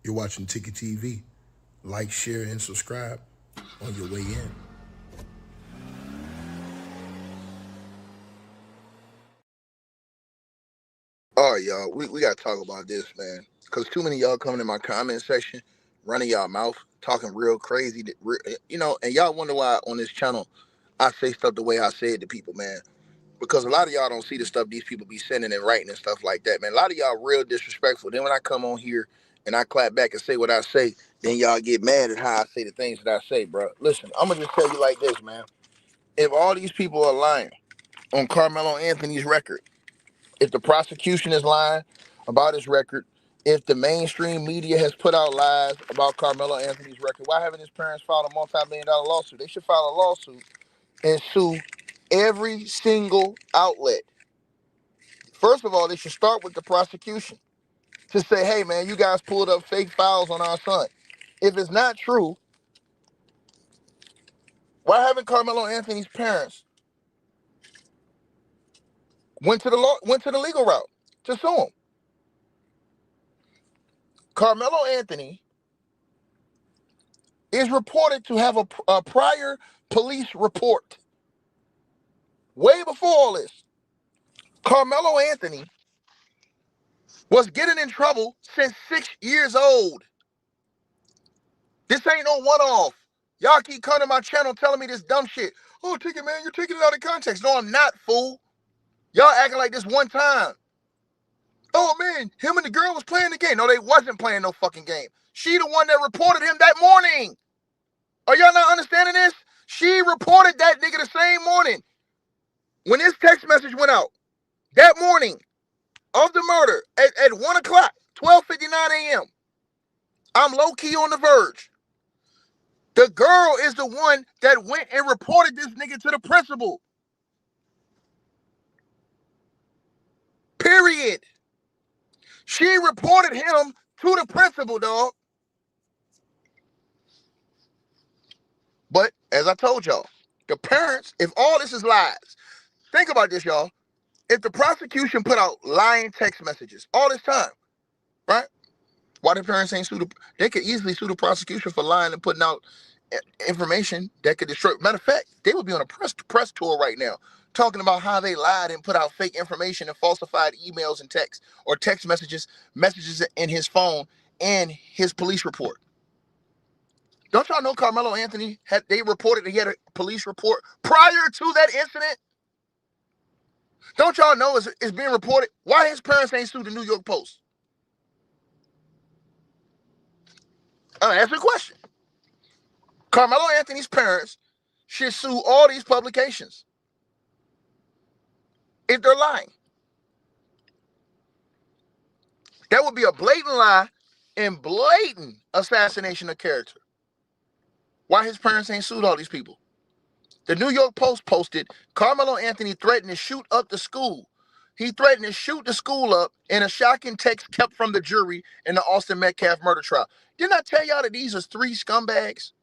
You're watching Ticket TV. Like, share, and subscribe on your way in. All right, y'all. We gotta talk about this, man. Cause too many of y'all coming in my comment section, running y'all mouth, talking real crazy. And y'all wonder why on this channel I say stuff the way I say it to people, man. Because a lot of y'all don't see the stuff these people be sending and writing and stuff like that, man. A lot of y'all real disrespectful. Then when I come on here and I clap back and say what I say, then y'all get mad at how I say the things that I say, bro. Listen, I'm gonna just tell you like this, man. If all these people are lying on Carmelo Anthony's record, if the prosecution is lying about his record, if the mainstream media has put out lies about Carmelo Anthony's record, why haven't his parents filed a multi-million-dollar lawsuit? They should file a lawsuit and sue every single outlet. First of all, they should start with the prosecution to say, hey, man, you guys pulled up fake files on our son. If it's not true, why haven't Carmelo Anthony's parents went to the legal route to sue him? Carmelo Anthony is reported to have a prior police report. Way before all this, Carmelo Anthony was getting in trouble since 6 years old. This ain't no one-off. Y'all keep coming to my channel telling me this dumb shit. Oh, Ticket, man, you're taking it out of context. No, I'm not, fool. Y'all acting like this one time. Oh, man, him and the girl was playing the game. No, they wasn't playing no fucking game. She the one that reported him that morning. Are y'all not understanding this? She reported that nigga the same morning. When this text message went out, that morning of the murder at 1 o'clock, 12:59 a.m., I'm low-key on the verge. The girl is the one that went and reported this nigga to the principal. Period. She reported him to the principal, dog. But as I told y'all, the parents, if all this is lies, think about this, y'all. If the prosecution put out lying text messages all this time, right? Why the parents ain't sue they could easily sue the prosecution for lying and putting out information that could destroy. Matter of fact, they would be on a press tour right now talking about how they lied and put out fake information and falsified emails and texts or text messages in his phone and his police report. Don't y'all know Carmelo Anthony they reported that he had a police report prior to that incident? Don't y'all know it's being reported? Why his parents ain't sued the New York Post? That's a question. Carmelo Anthony's parents should sue all these publications if they're lying. That would be a blatant lie and blatant assassination of character. Why his parents ain't sued all these people? The New York Post posted Carmelo Anthony threatened to shoot up the school. He threatened to shoot the school up in a shocking text kept from the jury in the Austin Metcalf murder trial. Didn't I tell y'all that these are three scumbags?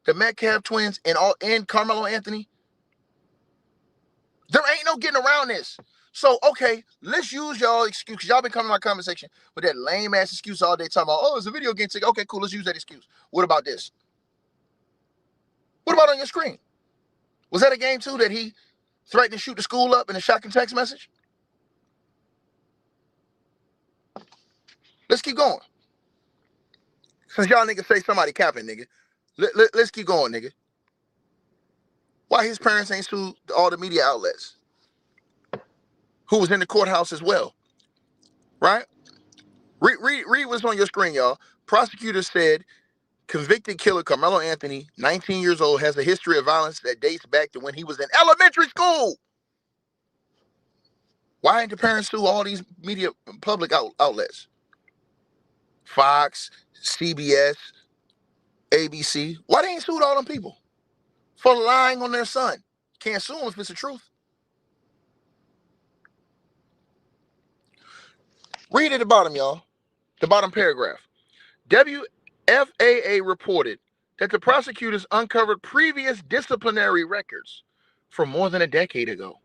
The Metcalf twins and Carmelo Anthony? There ain't no getting around this. So, okay, let's use y'all excuse. Y'all been coming to my comment section with that lame ass excuse all day talking about, oh, it's a video game ticket. Okay, cool, let's use that excuse. What about this? What about on your screen? Was that a game too that he threatened to shoot the school up in a shocking text message? Let's keep going. Since y'all niggas say somebody capping, nigga, let's keep going, nigga. Why his parents ain't sued all the media outlets who was in the courthouse as well, right? Read what's on your screen, y'all. Prosecutors said convicted killer Karmelo Anthony, 19 years old, has a history of violence that dates back to when he was in elementary school. Why ain't the parents sue all these media public outlets? Fox, CBS, ABC. Why they ain't sued all them people for lying on their son? Can't sue them if it's the truth. Read at the bottom, y'all. The bottom paragraph. WFAA reported that the prosecutors uncovered previous disciplinary records from more than a decade ago.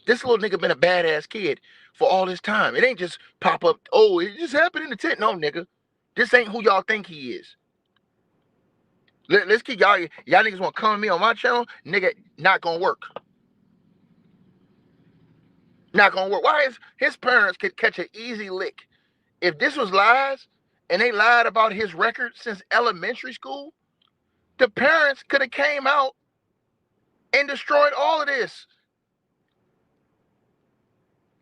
This little nigga been a badass kid for all this time. It ain't just pop up, oh, it just happened in the tent. No, nigga. This ain't who y'all think he is. Let's keep y'all niggas want to come to me on my channel, nigga, not gonna work. Not gonna work. Why his parents could catch an easy lick? If this was lies and they lied about his record since elementary school, the parents could have came out and destroyed all of this.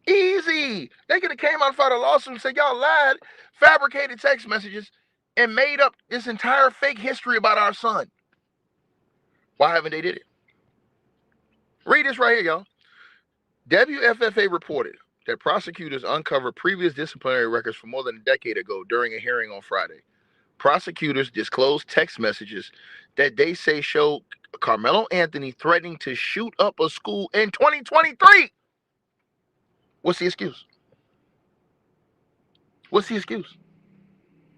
Easy. They could have came out and filed a lawsuit and said y'all lied, fabricated text messages, and made up this entire fake history about our son. Why haven't they did it? Read this right here, y'all. WFFA reported that prosecutors uncovered previous disciplinary records from more than a decade ago during a hearing on Friday. Prosecutors disclosed text messages that they say show Karmelo Anthony threatening to shoot up a school in 2023. What's the excuse? What's the excuse?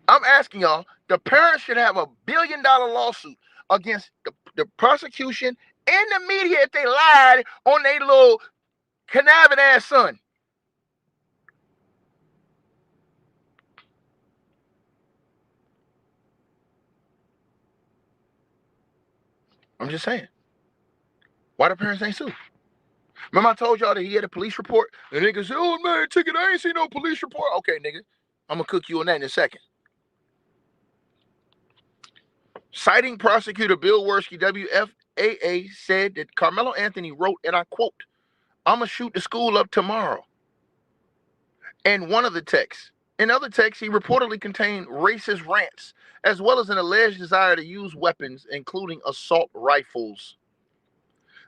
I'm asking y'all, the parents should have $1 billion lawsuit against the prosecution and the media if they lied on their little conniving ass son. I'm just saying. Why the parents ain't sue? Remember I told y'all that he had a police report? The nigga said, oh man, ticket, I ain't seen no police report. Okay, nigga, I'm gonna cook you on that in a second. Citing prosecutor Bill Werschke, WFAA said that Karmelo Anthony wrote, and I quote, I'm gonna shoot the school up tomorrow. And one of the texts. In other texts, he reportedly contained racist rants, as well as an alleged desire to use weapons, including assault rifles.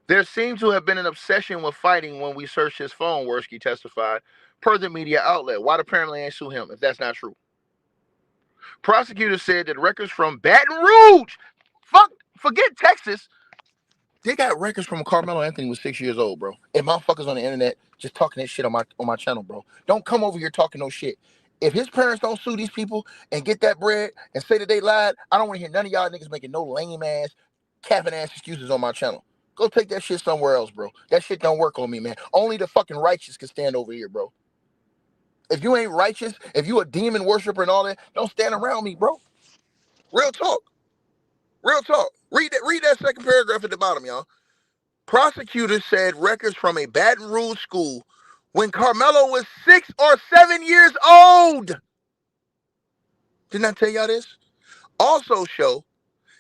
There seems to have been an obsession with fighting when we searched his phone, Werschke testified, per the media outlet. Why apparently ain't sue him if that's not true? Prosecutors said that records from Baton Rouge, forget Texas, they got records from Karmelo Anthony was 6 years old, bro. And motherfuckers on the internet just talking that shit on my channel, bro. Don't come over here talking no shit. If his parents don't sue these people and get that bread and say that they lied, I don't want to hear none of y'all niggas making no lame ass, capping ass excuses on my channel. Go take that shit somewhere else, bro. That shit don't work on me, man. Only the fucking righteous can stand over here, bro. If you ain't righteous, if you a demon worshiper and all that, don't stand around me, bro. Real talk. Real talk. Read that second paragraph at the bottom, y'all. Prosecutors said records from a Baton Rouge school when Karmelo was 6 or 7 years old. Didn't I tell y'all this? Also show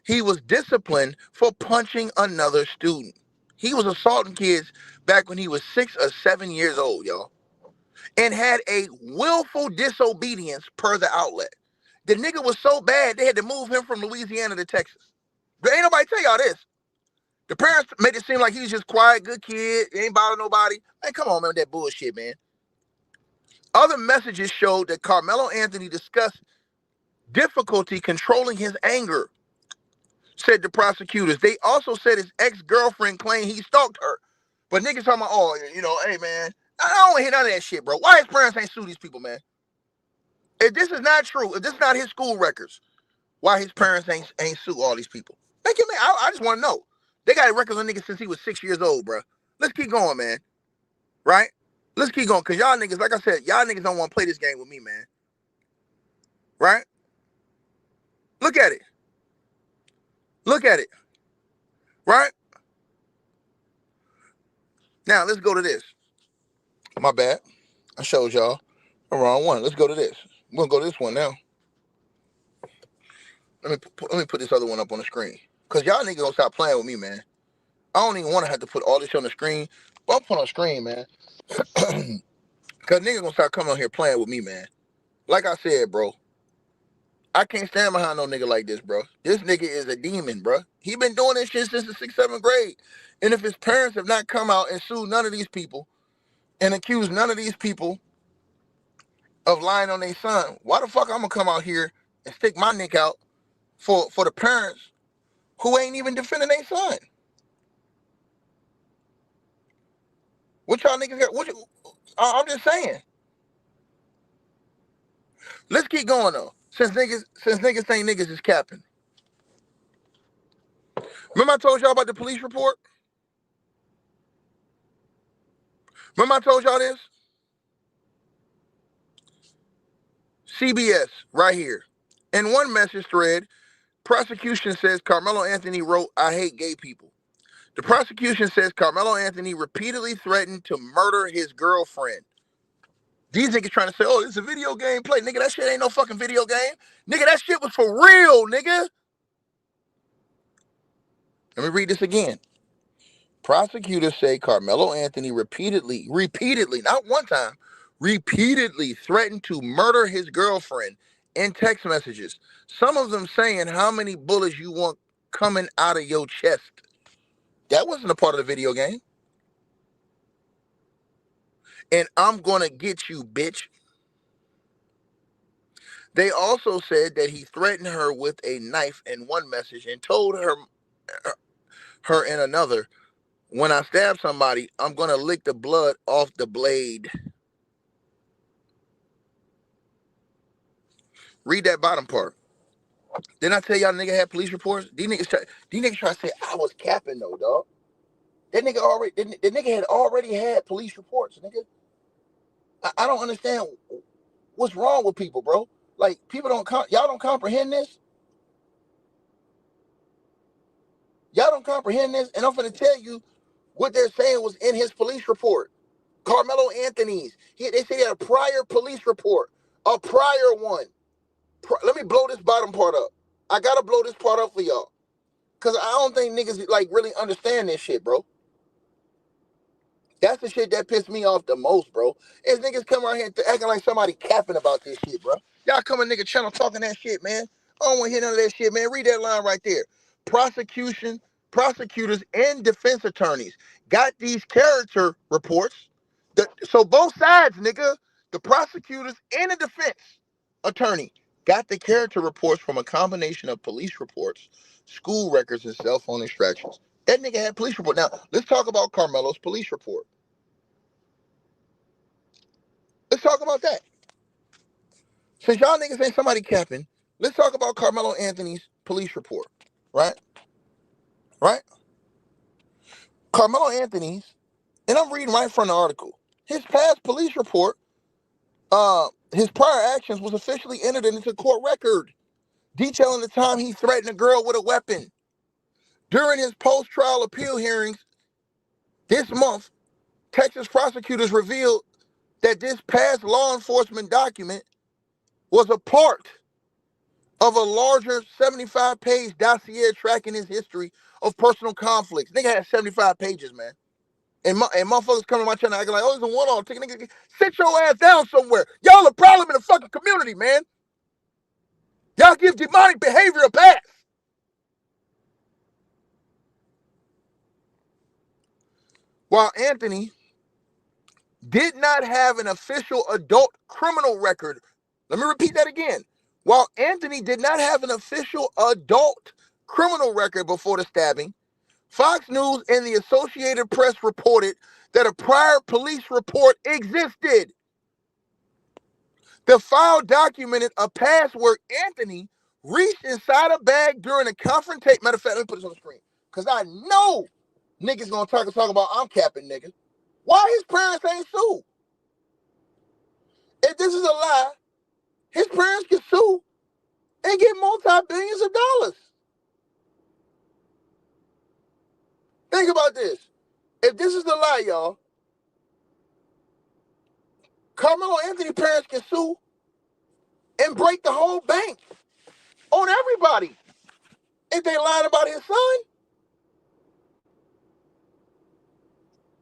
he was disciplined for punching another student. He was assaulting kids back when he was 6 or 7 years old, y'all. And had a willful disobedience per the outlet. The nigga was so bad they had to move him from Louisiana to Texas. But ain't nobody tell y'all this. The parents made it seem like he was just quiet, good kid, ain't bother nobody. Man, come on, man, with that bullshit, man. Other messages showed that Karmelo Anthony discussed difficulty controlling his anger, said the prosecutors. They also said his ex-girlfriend claimed he stalked her. But niggas talking about, oh, hey, man, I don't want to hear none of that shit, bro. Why his parents ain't sue these people, man? If this is not true, if this is not his school records, why his parents ain't sue all these people? Thank you, man. I just want to know. They got records on niggas since he was 6 years old, bro. Let's keep going, man. Right? Let's keep going. Because y'all niggas, like I said, y'all niggas don't want to play this game with me, man. Right? Look at it. Look at it. Right? Now, let's go to this. My bad. I showed y'all the wrong one. Let's go to this. We're going to go to this one now. Let me put this other one up on the screen. Because y'all niggas gonna stop playing with me, man. I don't even want to have to put all this on the screen. But I'm put on the screen, man. Because niggas gonna start coming on here playing with me, man. Like I said, bro. I can't stand behind no nigga like this, bro. This nigga is a demon, bro. He been doing this shit since the 6th, 7th grade. And if his parents have not come out and sued none of these people and accused none of these people of lying on their son, why the fuck I'm gonna come out here and stick my neck out for the parents who ain't even defending their son? What y'all niggas got? I'm just saying. Let's keep going though. Since niggas think niggas is capping. Remember I told y'all about the police report? Remember I told y'all this? CBS, right here. In one message thread, prosecution says Karmelo Anthony wrote, "I hate gay people." The prosecution says Karmelo Anthony repeatedly threatened to murder his girlfriend. These niggas trying to say, oh, it's a video game play. Nigga, that shit ain't no fucking video game. Nigga, that shit was for real, nigga. Let me read this again. Prosecutors say Karmelo Anthony repeatedly, not one time, repeatedly threatened to murder his girlfriend in text messages. Some of them saying how many bullets you want coming out of your chest. That wasn't a part of the video game. And I'm gonna get you, bitch. They also said that he threatened her with a knife in one message and told her in another, when I stab somebody, I'm gonna lick the blood off the blade. Read that bottom part. Didn't I tell y'all nigga had police reports? These niggas try to say I was capping though, dog. That nigga had already had police reports, nigga. I don't understand what's wrong with people, bro. Like, people y'all don't comprehend this. Y'all don't comprehend this, and I'm finna tell you what they're saying was in his police report. Karmelo Anthony's. They say he had a prior police report, a prior one. Let me blow this bottom part up. I gotta blow this part up for y'all, cause I don't think niggas like really understand this shit, bro. That's the shit that pissed me off the most, bro. Is niggas come around here acting like somebody capping about this shit, bro. Y'all come in nigga channel talking that shit, man. I don't want to hear none of that shit, man. Read that line right there. Prosecutors, and defense attorneys got these character reports. So both sides, nigga, the prosecutors and the defense attorney got the character reports from a combination of police reports, school records, and cell phone extractions. That nigga had police report. Now, let's talk about Karmelo's police report. Let's talk about that. Since y'all niggas ain't somebody capping, let's talk about Karmelo Anthony's police report. Right? Right? Karmelo Anthony's, and I'm reading right from the article. His past police report, his prior actions was officially entered into court record, detailing the time he threatened a girl with a weapon. During his post-trial appeal hearings this month, Texas prosecutors revealed that this past law enforcement document was a part of a larger 75-page dossier tracking his history of personal conflicts. Nigga had 75 pages, man. And motherfuckers come to my channel acting like, oh, it's a one-off. Nigga, sit your ass down somewhere. Y'all a problem in the fucking community, man. Y'all give demonic behavior a pass. While Anthony did not have an official adult criminal record. Let me repeat that again. While Anthony did not have an official adult criminal record before the stabbing, Fox News and the Associated Press reported that a prior police report existed. The file documented a past where Anthony reached inside a bag during a confrontation. Matter of fact, let me put this on the screen, because I know niggas gonna talk about I'm capping, nigga. Why his parents ain't sue? If this is a lie, his parents can sue and get multi-billions of dollars. Think about this. If this is a lie, y'all, Carmelo Anthony's parents can sue and break the whole bank on everybody if they lied about his son.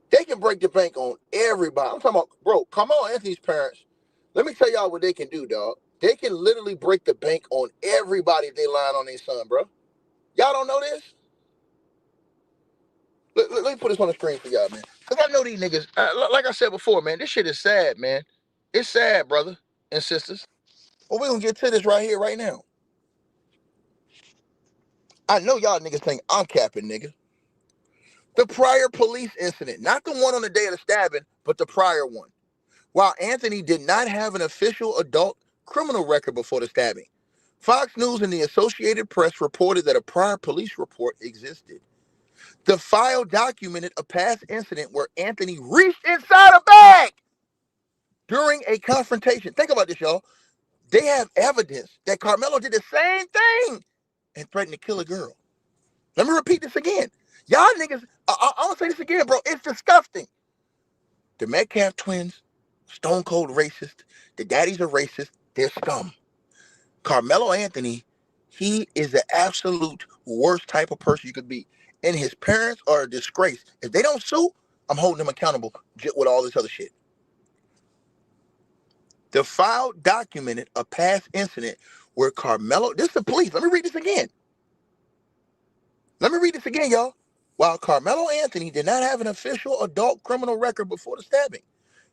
They can break the bank on everybody. I'm talking about, bro, Carmelo Anthony's parents. Let me tell y'all what they can do, dog. They can literally break the bank on everybody if they lying on their son, bro. Y'all don't know this? Let me put this on the screen for y'all, man. Because I know these niggas, like I said before, man, this shit is sad, man. It's sad, brother and sisters. But we're going to get to this right here, right now. I know y'all niggas think I'm capping, nigga. The prior police incident, not the one on the day of the stabbing, but the prior one. While Anthony did not have an official adult criminal record before the stabbing, Fox News and the Associated Press reported that a prior police report existed. The file documented a past incident where Anthony reached inside a bag during a confrontation. Think about this, y'all. They have evidence that Karmelo did the same thing and threatened to kill a girl. Let me repeat this again. Y'all niggas, I'm going to say this again, bro. It's disgusting. The Metcalf twins, stone cold racist. The daddies are racist. They're scum. Carmelo Anthony, he is the absolute worst type of person you could be. And his parents are a disgrace. If they don't sue, I'm holding them accountable with all this other shit. The file documented a past incident where Carmelo, this is the police. Let me read this again. Y'all. While Carmelo Anthony did not have an official adult criminal record before the stabbing,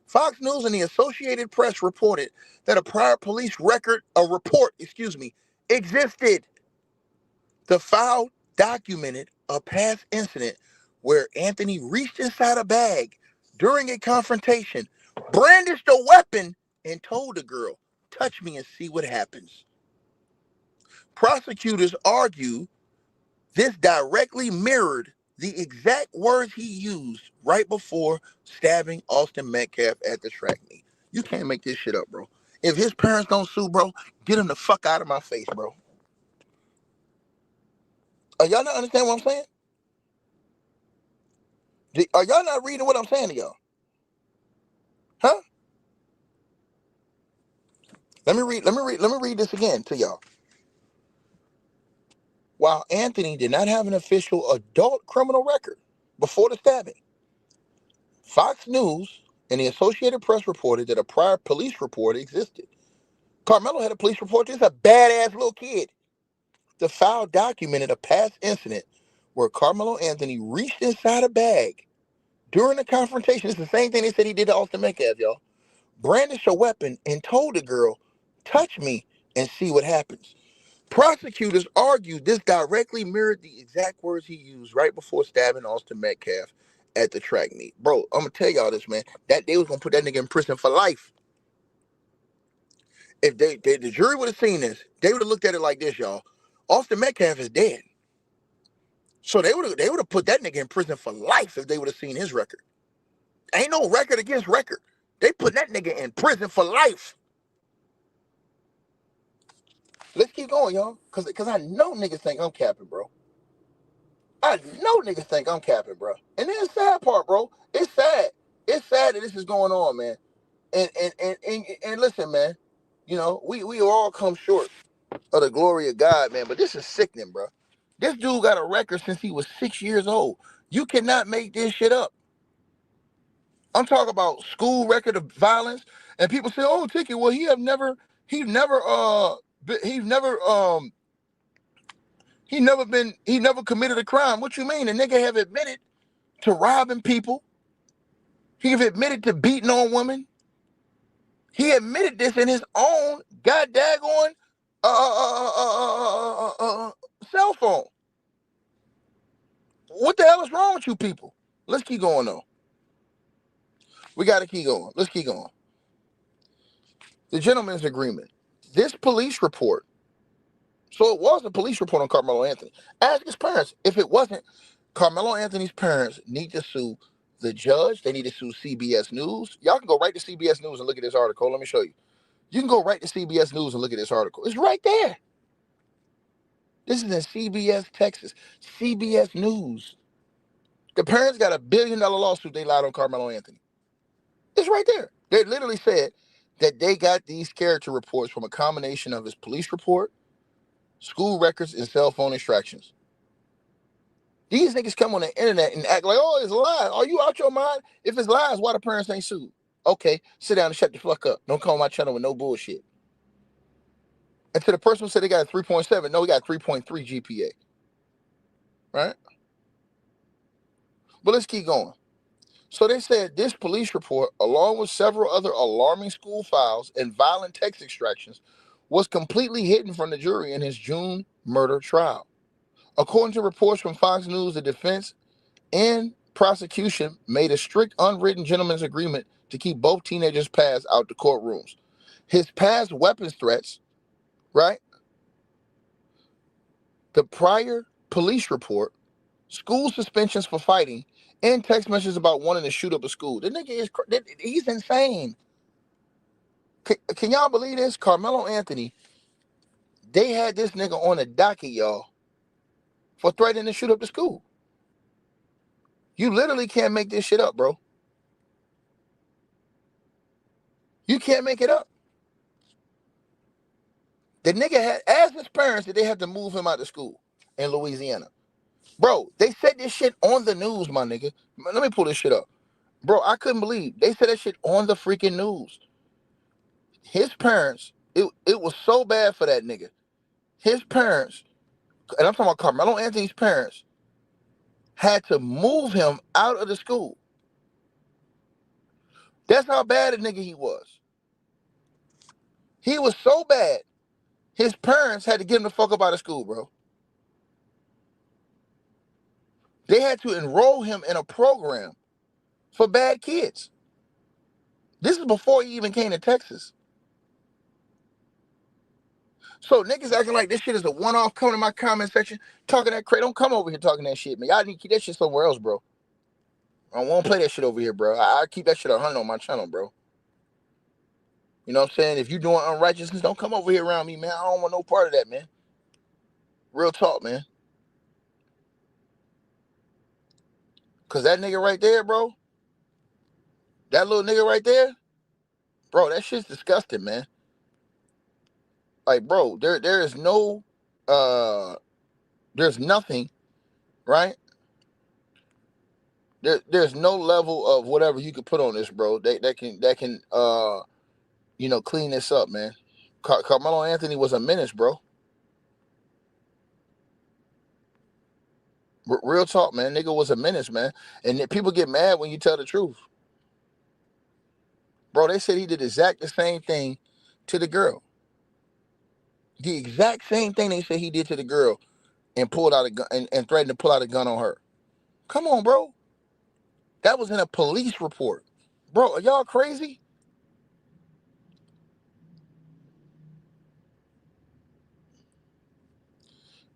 Fox News and the Associated Press reported that a prior police report existed. The file documented a past incident where Anthony reached inside a bag during a confrontation, brandished a weapon, and told the girl, "Touch me and see what happens." Prosecutors argue this directly mirrored the exact words he used right before stabbing Austin Metcalf at the track meet. You can't make this shit up, bro. If his parents don't sue, bro, get him the fuck out of my face, bro. Are y'all not understand what I'm saying? Are y'all not reading what I'm saying to y'all? Huh? Let me read this again to y'all. While Anthony did not have an official adult criminal record before the stabbing, Fox News and the Associated Press reported that a prior police report existed. Carmelo had a police report. This is a badass little kid. The file documented a past incident where Carmelo Anthony reached inside a bag during a confrontation. It's the same thing they said he did to Austin Metcalf, y'all. Brandished a weapon and told the girl, "Touch me and see what happens." Prosecutors argued this directly mirrored the exact words he used right before stabbing Austin Metcalf at the track meet. Bro, I'm going to tell y'all this, man. That they was going to put that nigga in prison for life. If the jury would have seen this, they would have looked at it like this, y'all. Austin Metcalf is dead. So they would have put that nigga in prison for life if they would have seen his record. Ain't no record against record. They put that nigga in prison for life. Let's keep going, y'all. Cause I know niggas think I'm capping, bro. I know niggas think I'm capping, bro. And then the sad part, bro. It's sad. It's sad that this is going on, man. And listen, man. You know, we all come short of the glory of God, man. But this is sickening, bro. This dude got a record since he was 6 years old. You cannot make this shit up. I'm talking about school record of violence, and people say, "Oh, Ticket, well, he never committed a crime." What you mean? The nigga have admitted to robbing people. He have admitted to beating on women. He admitted this in his own god daggone cell phone. What the hell is wrong with you people? Let's keep going though. We got to keep going. Let's keep going. The gentleman's agreement. This police report. So it was a police report on Carmelo Anthony. Ask his parents. If it wasn't, Carmelo Anthony's parents need to sue the judge. They need to sue CBS News. Y'all can go right to CBS News and look at this article. Let me show you. You can go right to CBS News and look at this article. It's right there. This is in CBS, Texas. CBS News. The parents got $1 billion lawsuit they lied on Carmelo Anthony. It's right there. They literally said that they got these character reports from a combination of his police report, school records, and cell phone extractions. These niggas come on the internet and act like, "Oh, it's lies." Are you out your mind? If it's lies, why the parents ain't sued? Okay, sit down and shut the fuck up. Don't call my channel with no bullshit. And to the person who said they got a 3.7, no, he got 3.3 GPA. Right? But let's keep going. So they said this police report, along with several other alarming school files and violent text extractions, was completely hidden from the jury in his June murder trial. According to reports from Fox News, the defense and prosecution made a strict unwritten gentleman's agreement to keep both teenagers' paths out the courtrooms. His past weapons threats, right? The prior police report, school suspensions for fighting, and text messages about wanting to shoot up a school. The nigga he's insane. Can y'all believe this? Carmelo Anthony, they had this nigga on the docket, y'all, for threatening to shoot up the school. You literally can't make this shit up, bro. You can't make it up. The nigga had asked his parents that they had to move him out of school in Louisiana. Bro, they said this shit on the news, my nigga. Let me pull this shit up. Bro, I couldn't believe they said that shit on the freaking news. His parents, it was so bad for that nigga. His parents, and I'm talking about Carmelo Anthony's parents, had to move him out of the school. That's how bad a nigga he was. He was so bad, his parents had to get him the fuck up out of school, bro. They had to enroll him in a program for bad kids. This is before he even came to Texas. So niggas acting like this shit is a one-off, coming in my comment section, talking that crap. Don't come over here talking that shit, man. Y'all need to keep that shit somewhere else, bro. I won't play that shit over here, bro. I keep that shit 100 on my channel, bro. You know what I'm saying? If you doing unrighteousness, don't come over here around me, man. I don't want no part of that, man. Real talk, man. Cause that nigga right there, bro, that little nigga right there, bro, that shit's disgusting, man. Like, bro, there is no, there's nothing, right? There's no level of whatever you could put on this, bro. That can clean this up, man. Carmelo Anthony was a menace, bro. Real talk, man. Nigga was a menace, man. And people get mad when you tell the truth. Bro, they said he did exact the same thing to the girl. The exact same thing they said he did to the girl and pulled out a gun and threatened to pull out a gun on her. Come on, bro. That was in a police report. Bro, are y'all crazy?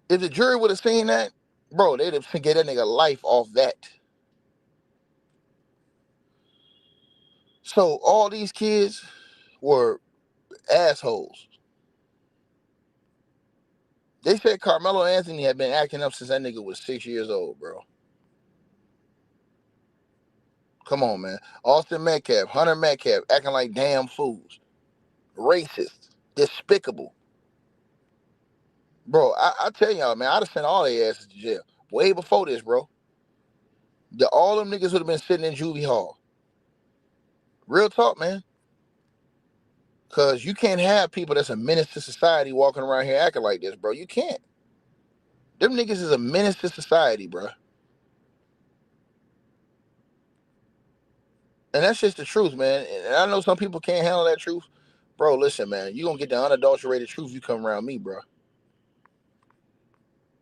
If the jury would have seen that, bro, they'd have get that nigga life off that. So all these kids were assholes. They said Carmelo Anthony had been acting up since that nigga was 6 years old, bro. Come on, man. Austin Metcalf, Hunter Metcalf, acting like damn fools. Racist. Despicable. Bro, I tell y'all, man, I'd have sent all their asses to jail. Way before this, bro. All them niggas would have been sitting in juvie hall. Real talk, man. Because you can't have people that's a menace to society walking around here acting like this, bro. You can't. Them niggas is a menace to society, bro. And that's just the truth, man. And I know some people can't handle that truth. Bro, listen, man. You gonna get the unadulterated truth you come around me, bro.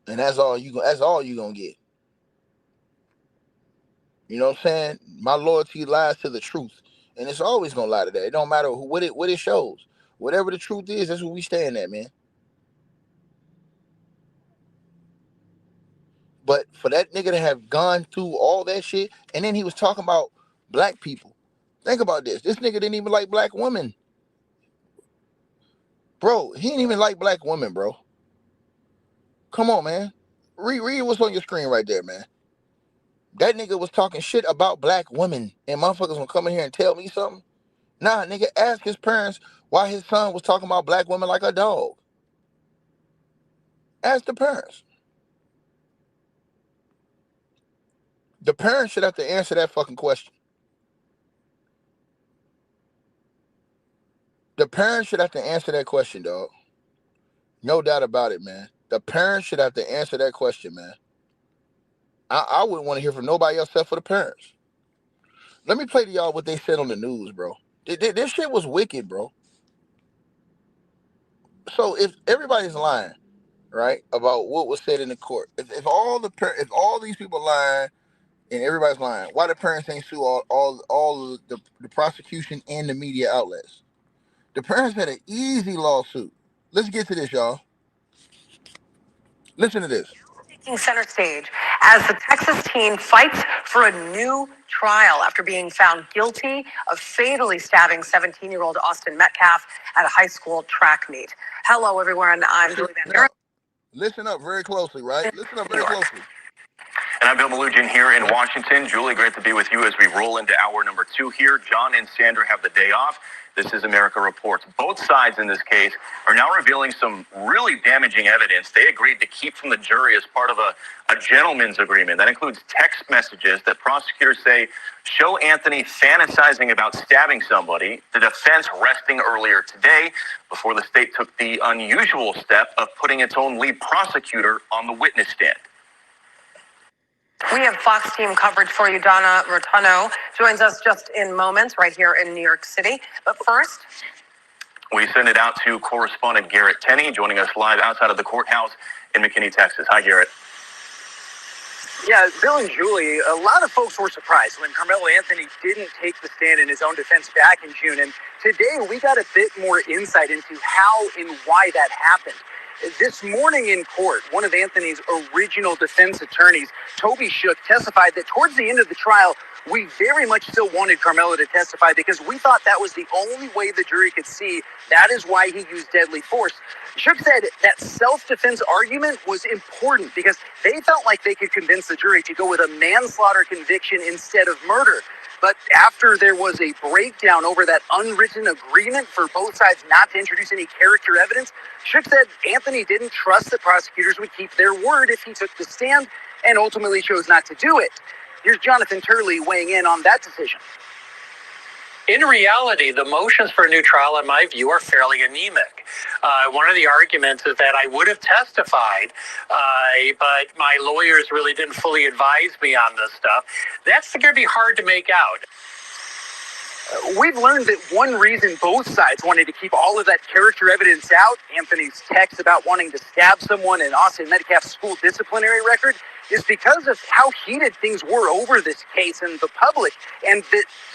And that's all you gonna get. You know what I'm saying? My loyalty lies to the truth. And it's always gonna lie to that. It don't matter what it shows. Whatever the truth is, that's what we stand at, man. But for that nigga to have gone through all that shit, and then he was talking about black people. Think about this. This nigga didn't even like black women. Bro, he didn't even like black women, bro. Come on, man. Read what's on your screen right there, man. That nigga was talking shit about black women, and motherfuckers gonna come in here and tell me something? Nah, nigga, ask his parents why his son was talking about black women like a dog. Ask the parents. The parents should have to answer that fucking question. The parents should have to answer that question, dog. No doubt about it, man. The parents should have to answer that question, man. I wouldn't want to hear from nobody else except for the parents. Let me play to y'all what they said on the news, bro. This shit was wicked, bro. So if everybody's lying, right, about what was said in the court, if all these people lying and everybody's lying, why the parents ain't sue all of the prosecution and the media outlets? The parents had an easy lawsuit. Let's get to this, y'all. Listen to this. Taking center stage as the Texas teen fights for a new trial after being found guilty of fatally stabbing 17-year-old Austin Metcalf at a high school track meet. Hello, everyone. I'm Julie Van Buren. Listen up very closely, right? Listen up very closely. And I'm Bill Malugin here in Washington. Julie, great to be with you as we roll into hour number 2 here. John and Sandra have the day off. This is America Reports. Both sides in this case are now revealing some really damaging evidence they agreed to keep from the jury as part of a gentleman's agreement. That includes text messages that prosecutors say show Anthony fantasizing about stabbing somebody, the defense resting earlier today before the state took the unusual step of putting its own lead prosecutor on the witness stand. We have Fox team coverage for you. Donna Rotuno joins us just in moments right here in New York City. But first, we send it out to correspondent Garrett Tenney, joining us live outside of the courthouse in McKinney, Texas. Hi, Garrett. Yeah, Bill and Julie, a lot of folks were surprised when Karmelo Anthony didn't take the stand in his own defense back in June. And today we got a bit more insight into how and why that happened. This morning in court, one of Anthony's original defense attorneys, Toby Shook, testified that towards the end of the trial, we very much still wanted Karmelo to testify because we thought that was the only way the jury could see that is why he used deadly force. Shook said that self-defense argument was important because they felt like they could convince the jury to go with a manslaughter conviction instead of murder. But after there was a breakdown over that unwritten agreement for both sides not to introduce any character evidence, Shook said Anthony didn't trust the prosecutors would keep their word if he took the stand and ultimately chose not to do it. Here's Jonathan Turley weighing in on that decision. In reality, the motions for a new trial, in my view, are fairly anemic. One of the arguments is that I would have testified, but my lawyers really didn't fully advise me on this stuff. That's going to be hard to make out. We've learned that one reason both sides wanted to keep all of that character evidence out, Anthony's text about wanting to stab someone and Austin Metcalf's school disciplinary record, is because of how heated things were over this case and the public and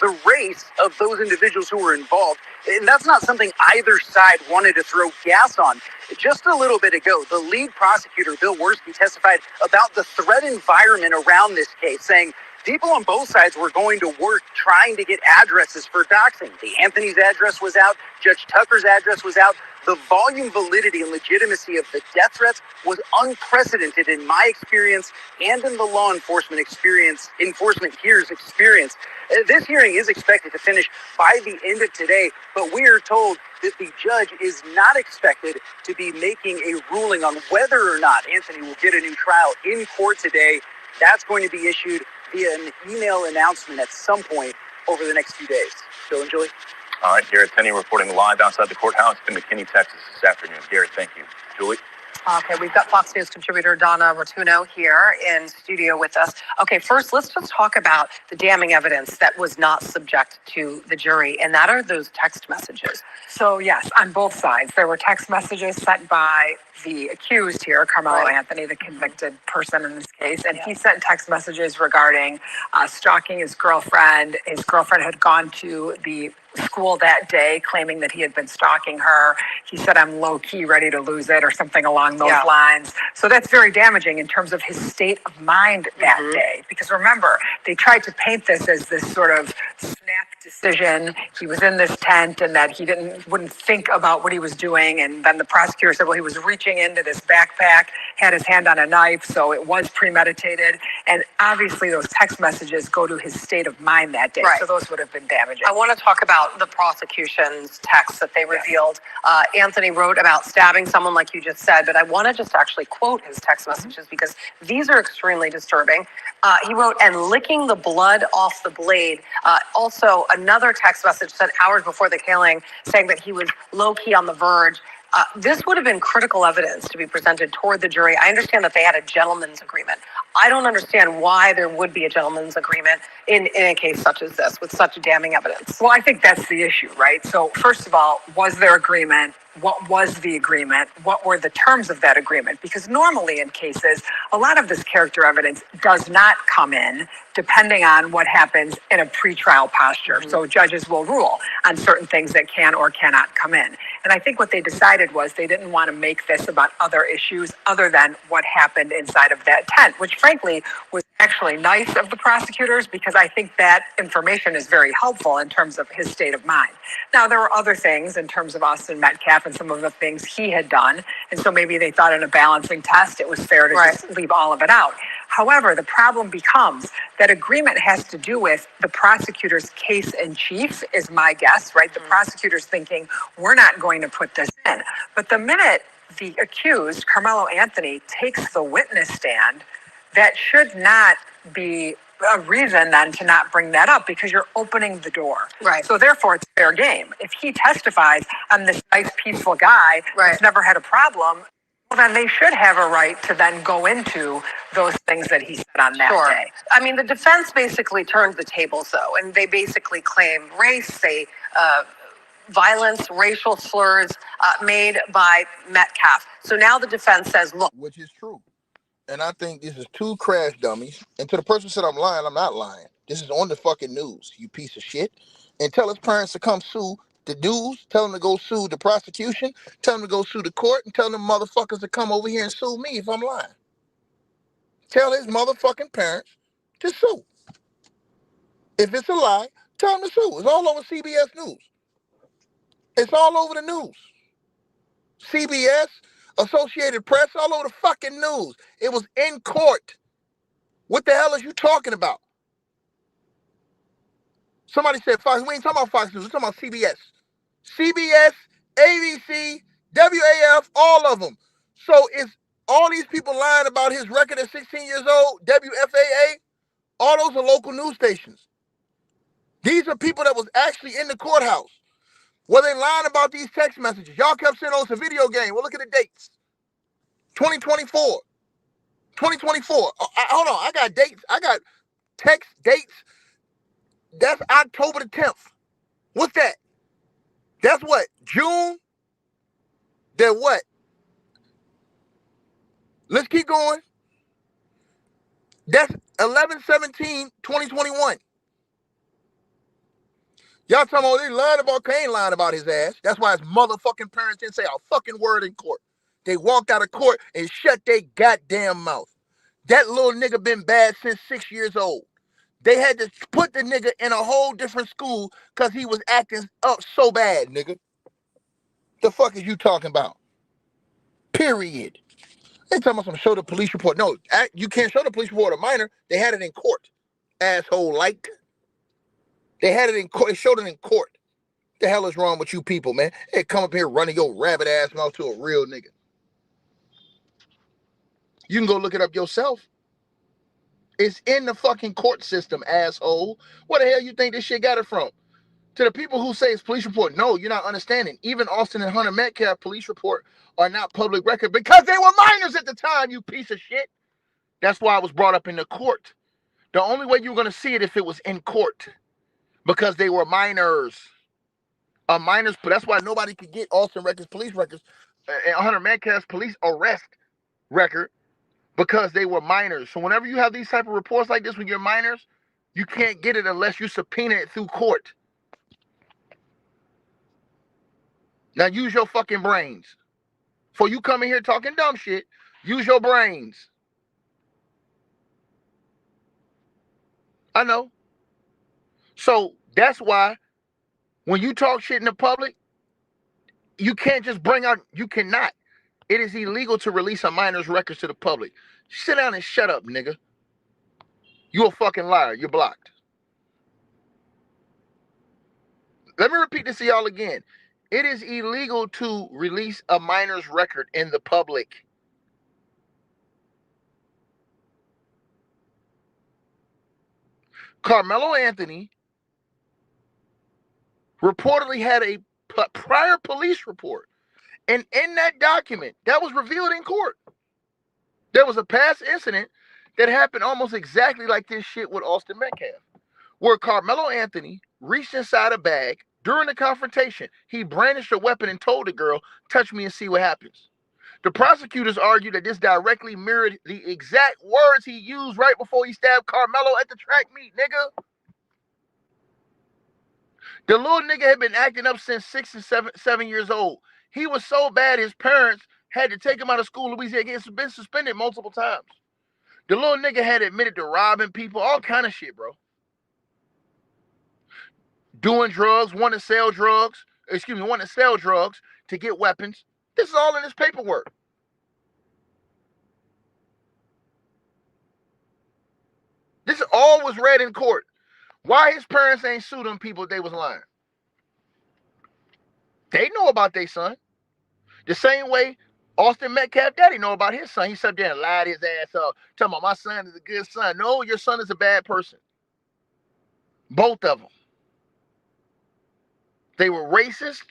the race of those individuals who were involved. And that's not something either side wanted to throw gas on. Just a little bit ago, the lead prosecutor, Bill Worski, testified about the threat environment around this case, saying people on both sides were going to work trying to get addresses for doxing. The Anthony's address was out. Judge Tucker's address was out. The volume, validity, and legitimacy of the death threats was unprecedented in my experience and in the law enforcement here's experience. This hearing is expected to finish by the end of today, but we are told that the judge is not expected to be making a ruling on whether or not Anthony will get a new trial in court today. That's going to be issued via an email announcement at some point over the next few days. Bill and Julie. All right, Garrett Tenney reporting live outside the courthouse in McKinney, Texas this afternoon. Garrett, thank you. Julie? Okay, we've got Fox News contributor Donna Rotuno here in studio with us. Okay, first, let's just talk about the damning evidence that was not subject to the jury, and that are those text messages. So, yes, on both sides, there were text messages sent by the accused here, Karmelo Anthony, the convicted person in this case, and he sent text messages regarding stalking his girlfriend. His girlfriend had gone to the school that day claiming that he had been stalking her. He said, I'm low-key ready to lose it, or something along those lines. So that's very damaging in terms of his state of mind that day. Because remember, they tried to paint this as this sort of snap decision. He was in this tent and that he wouldn't think about what he was doing. And then the prosecutor said, well, he was reaching into this backpack, had his hand on a knife, so it was premeditated. And obviously those text messages go to his state of mind that day. So those would have been damaging. I want to talk about the prosecution's text that they revealed. Anthony wrote about stabbing someone, like you just said, but I want to just actually quote his text messages because these are extremely disturbing. He wrote, and licking the blood off the blade. Also, another text message sent hours before the killing saying that he was low-key on the verge. This would have been critical evidence to be presented toward the jury. I understand that they had a gentleman's agreement. I don't understand why there would be a gentleman's agreement in a case such as this with such damning evidence. Well, I think that's the issue, right? So first of all, was there agreement? what was the agreement, what were the terms of that agreement, because normally in cases, a lot of this character evidence does not come in depending on what happens in a pretrial posture. So judges will rule on certain things that can or cannot come in. And I think what they decided was they didn't want to make this about other issues other than what happened inside of that tent, which frankly was actually nice of the prosecutors, because I think that information is very helpful in terms of his state of mind. Now, there were other things in terms of Austin Metcalf and some of the things he had done. And so maybe they thought in a balancing test, it was fair to just leave all of it out. However, the problem becomes that agreement has to do with the prosecutor's case in chief, is my guess, right? The prosecutor's thinking, we're not going to put this in. But the minute the accused, Karmelo Anthony, takes the witness stand, that should not be a reason then to not bring that up, because you're opening the door. Right. So therefore, it's fair game. If he testifies, I'm this nice, peaceful guy who's never had a problem, well, then they should have a right to then go into those things that he said on that day. I mean, the defense basically turned the tables, though, and they basically claim race, violence, racial slurs made by Metcalf. So now the defense says, look. Which is true. And I think this is two crash dummies. And to the person who said I'm lying, I'm not lying. This is on the fucking news, you piece of shit. And tell his parents to come sue the dudes, tell them to go sue the prosecution, tell them to go sue the court, and tell them motherfuckers to come over here and sue me if I'm lying. Tell his motherfucking parents to sue. If it's a lie, tell them to sue. It's all over CBS News. It's all over the news. CBS, Associated Press, all over the fucking news. It was in court. What the hell is you talking about? Somebody said Fox. We ain't talking about Fox News. We're talking about CBS. CBS, ABC, WAF, all of them. So is all these people lying about his record at 16 years old, WFAA? All those are local news stations. These are people that was actually in the courthouse. Were they lying about these text messages? Y'all kept saying, oh, it's a video game. Well, look at the dates. 2024. 2024. Hold on. I got dates. I got text dates. That's October the 10th. What's that? That's what? June? Then what? Let's keep going. That's 11/17/2021. Y'all talking about they lying about Kane, lying about his ass. That's why his motherfucking parents didn't say a fucking word in court. They walked out of court and shut their goddamn mouth. That little nigga been bad since 6 years old. They had to put the nigga in a whole different school because he was acting up so bad, nigga. The fuck is you talking about? Period. They talking about some show the police report. No, you can't show the police report a minor. They had it in court. Asshole like. They had it in court. They showed it in court. The hell is wrong with you people, man? Hey, come up here running your rabbit ass mouth to a real nigga. You can go look it up yourself. It's in the fucking court system, asshole. Where the hell you think this shit got it from? To the people who say it's police report, no, you're not understanding. Even Austin and Hunter Metcalf police report are not public record because they were minors at the time, you piece of shit. That's why it was brought up in the court. The only way you were going to see it if it was in court. Because they were minors. Minors, but that's why nobody could get Austin records, police records, and Hunter Metcalf's police arrest record because they were minors. So whenever you have these type of reports like this when you're minors, you can't get it unless you subpoena it through court. Now use your fucking brains. Before you come in here talking dumb shit, use your brains. I know. So that's why when you talk shit in the public, you can't just bring out, you cannot. It is illegal to release a minor's records to the public. Sit down and shut up, nigga. You a fucking liar. You're blocked. Let me repeat this to y'all again. It is illegal to release a minor's record in the public. Karmelo Anthony reportedly had a prior police report. And in that document, that was revealed in court, there was a past incident that happened almost exactly like this shit with Austin Metcalf, where Karmelo Anthony reached inside a bag, During the confrontation, he brandished a weapon and told the girl, touch me and see what happens. The prosecutors argued that this directly mirrored the exact words he used right before he stabbed Karmelo at the track meet, nigga. The little nigga had been acting up since 6 and 7 years old. He was so bad his parents had to take him out of school. Louisiana, he's been suspended multiple times. The little nigga had admitted to robbing people, all kind of shit, bro. Doing drugs, wanting to sell drugs to get weapons. This is all in his paperwork. This all was read in court. Why his parents ain't sued them people if they was lying? They know about their son. The same way Austin Metcalf daddy know about his son. He sat there and lied his ass up. Talking about my son is a good son. No, your son is a bad person. Both of them. They were racist.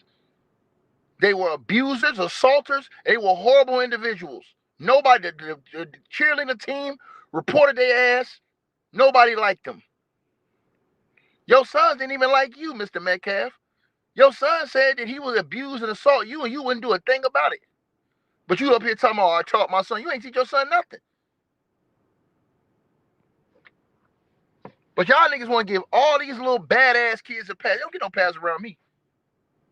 They were abusers, assaulters. They were horrible individuals. Nobody, the cheerleading team reported their ass. Nobody liked them. Your son didn't even like you, Mr. Metcalf. Your son said that he was abused and assault you, and you wouldn't do a thing about it. But you up here talking about, I taught my son. You ain't teach your son nothing. But y'all niggas want to give all these little badass kids a pass. They don't get no pass around me.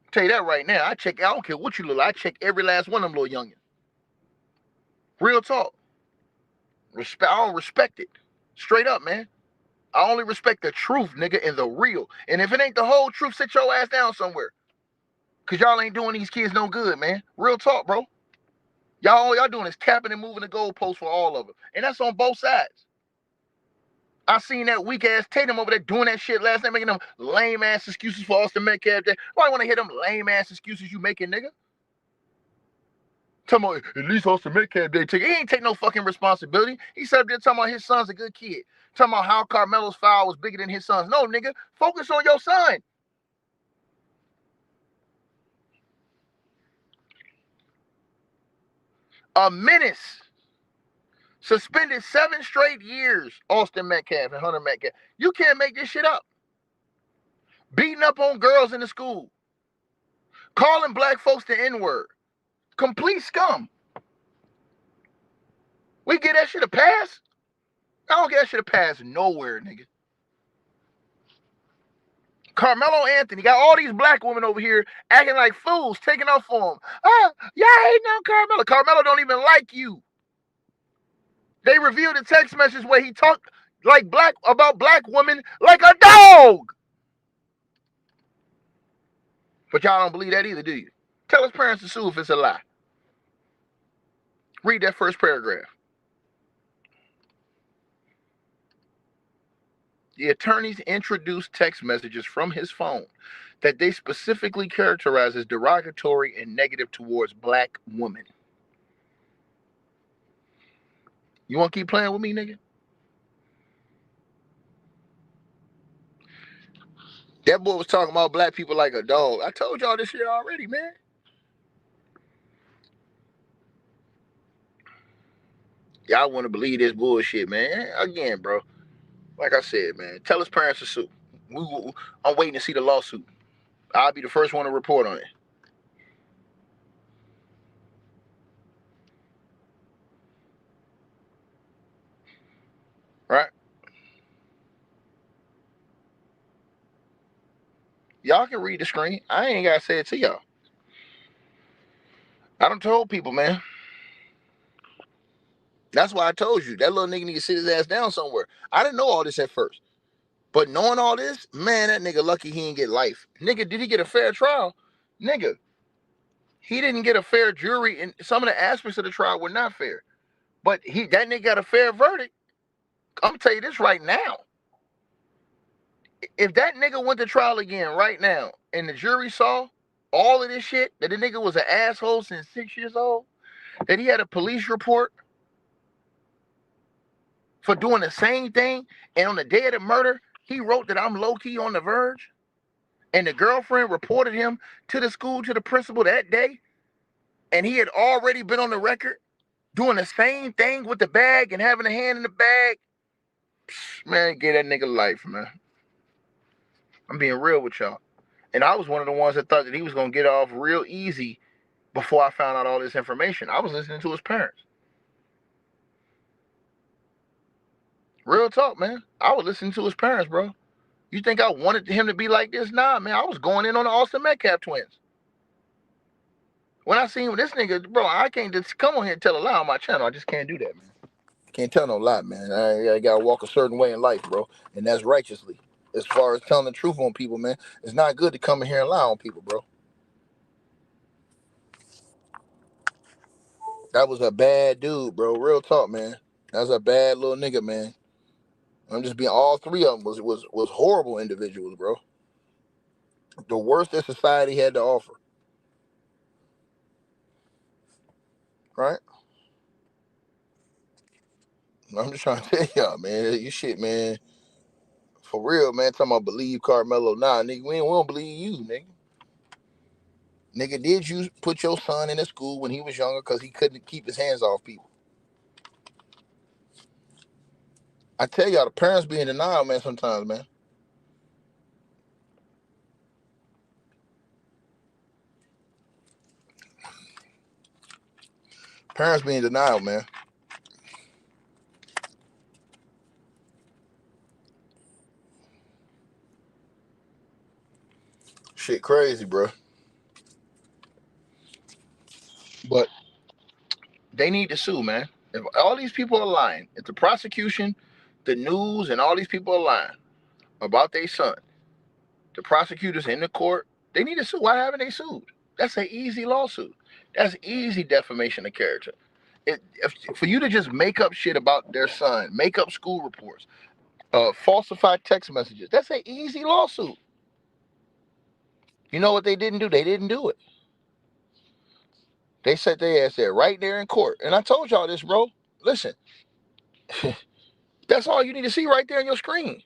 I'll tell you that right now. I don't care what you look like. I check every last one of them little youngins. Real talk. I don't respect it. Straight up, man. I only respect the truth, nigga, and the real. And if it ain't the whole truth, sit your ass down somewhere. Because y'all ain't doing these kids no good, man. Real talk, bro. All y'all doing is capping and moving the goalposts for all of them. And that's on both sides. I seen that weak-ass Tatum over there doing that shit last night, making them lame-ass excuses for Austin Metcalf. Why want to hear them lame-ass excuses you making, nigga? Talking about, at least Austin Metcalf didn't take it. He ain't take no fucking responsibility. He said there talking about his son's a good kid. Talking about how Karmelo's foul was bigger than his son's. No, nigga. Focus on your son. A menace. Suspended 7 straight years, Austin Metcalf and Hunter Metcalf. You can't make this shit up. Beating up on girls in the school. Calling black folks the N-word. Complete scum. We get that shit a pass? I don't get that shit a pass nowhere, nigga. Karmelo Anthony got all these black women over here acting like fools, taking off for him. Oh, y'all hating on Karmelo. Karmelo don't even like you. They revealed a text message where he talked like about black women like a dog. But y'all don't believe that either, do you? Tell his parents to sue if it's a lie. Read that first paragraph. The attorneys introduced text messages from his phone that they specifically characterize as derogatory and negative towards black women. You want to keep playing with me, nigga? That boy was talking about black people like a dog. I told y'all this shit already, man. Y'all want to believe this bullshit, man. Again, bro. Like I said, man, tell his parents to sue. I'm waiting to see the lawsuit. I'll be the first one to report on it. Right? Y'all can read the screen. I ain't got to say it to y'all. I done told people, man. That's why I told you. That little nigga need to sit his ass down somewhere. I didn't know all this at first. But knowing all this, man, that nigga lucky he didn't get life. Nigga, did he get a fair trial? Nigga, he didn't get a fair jury, and some of the aspects of the trial were not fair. But that nigga got a fair verdict. I'm gonna tell you this right now. If that nigga went to trial again right now, and the jury saw all of this shit, that the nigga was an asshole since 6 years old, that he had a police report for doing the same thing, and on the day of the murder, he wrote that I'm low-key on the verge, and the girlfriend reported him to the school, to the principal that day, and he had already been on the record doing the same thing with the bag and having a hand in the bag. Man, get that nigga life, man. I'm being real with y'all. And I was one of the ones that thought that he was going to get off real easy before I found out all this information. I was listening to his parents. Real talk, man. I was listening to his parents, bro. You think I wanted him to be like this? Nah, man. I was going in on the Austin Metcalf twins. When I seen this nigga, bro, I can't just come on here and tell a lie on my channel. I just can't do that, man. Can't tell no lie, man. I gotta walk a certain way in life, bro. And that's righteously. As far as telling the truth on people, man, it's not good to come in here and lie on people, bro. That was a bad dude, bro. Real talk, man. That was a bad little nigga, man. I'm just being, all three of them was horrible individuals, bro. The worst that society had to offer. Right? I'm just trying to tell y'all, man. You shit, man. For real, man. Talking about believe Karmelo. Nah, nigga, we don't believe you, nigga. Nigga, did you put your son in a school when he was younger because he couldn't keep his hands off people? I tell y'all, the parents be in denial, man, sometimes, man. Parents be in denial, man. Shit crazy, bro. But they need to sue, man. If all these people are lying, if the prosecution, the news, and all these people are lying about their son, the prosecutors in the court, they need to sue. Why haven't they sued? That's an easy lawsuit. That's easy defamation of character. For you to just make up shit about their son, make up school reports, falsify text messages, that's an easy lawsuit. You know what they didn't do? They didn't do it. They set their ass there right there in court. And I told y'all this, bro. Listen, that's all you need to see right there on your screen.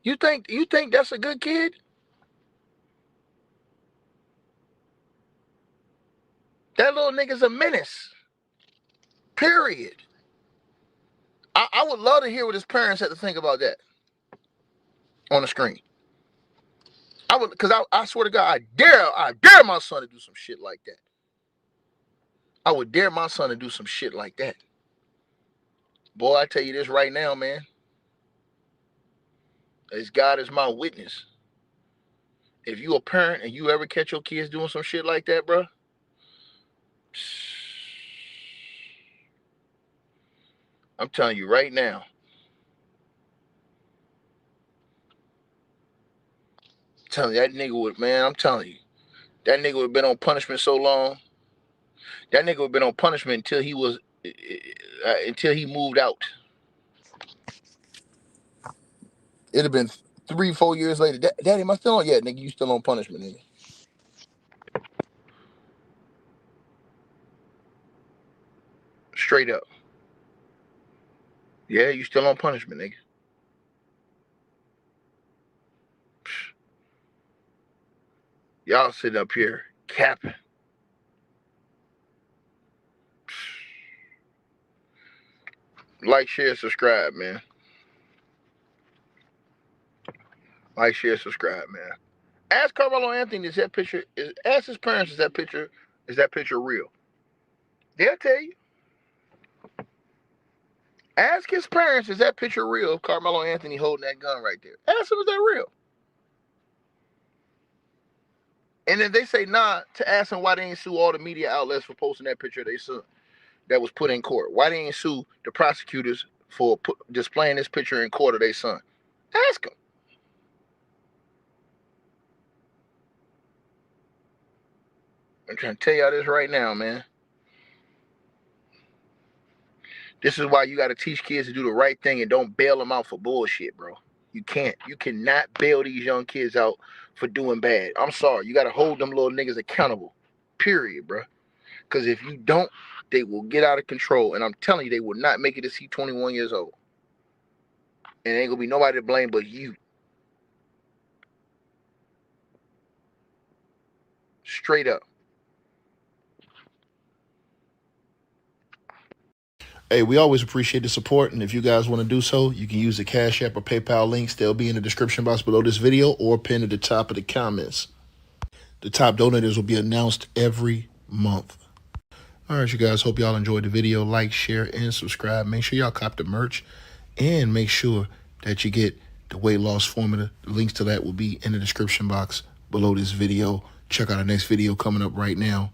You think that's a good kid? That little nigga's a menace. Period. I would love to hear what his parents had to think about that on the screen. I would, because I swear to God, I dare my son to do some shit like that. I would dare my son to do some shit like that. Boy, I tell you this right now, man. As God is my witness. If you a parent and you ever catch your kids doing some shit like that, bro, I'm telling you right now. I'm telling you, that nigga would, man, I'm telling you. That nigga would have been on punishment so long. That nigga would have been on punishment until he was, until he moved out. It'd have been 3-4 years later. Daddy, am I still on? Yeah, nigga, you still on punishment, nigga. Straight up. Yeah, you still on punishment, nigga. Y'all sitting up here capping. Like, share, subscribe, man. Like, share, subscribe, man. Ask Karmelo Anthony, ask his parents, is that picture real? They'll tell you. Ask his parents, is that picture real of Karmelo Anthony holding that gun right there? Ask them, is that real? And if they say nah, to ask them why they ain't sue all the media outlets for posting that picture of their son that was put in court. Why they ain't sue the prosecutors for displaying this picture in court of their son? Ask them. I'm trying to tell y'all this right now, man. This is why you got to teach kids to do the right thing and don't bail them out for bullshit, bro. You can't. You cannot bail these young kids out for doing bad. I'm sorry. You got to hold them little niggas accountable. Period, bro. Because if you don't, they will get out of control. And I'm telling you, they will not make it to see 21 years old. And ain't going to be nobody to blame but you. Straight up. Hey, we always appreciate the support, and if you guys want to do so, you can use the Cash App or PayPal links. They'll be in the description box below this video or pinned at the top of the comments. The top donators will be announced every month. All right, you guys, hope y'all enjoyed the video. Like, share, and subscribe. Make sure y'all cop the merch, and make sure that you get the weight loss formula. The links to that will be in the description box below this video. Check out our next video coming up right now.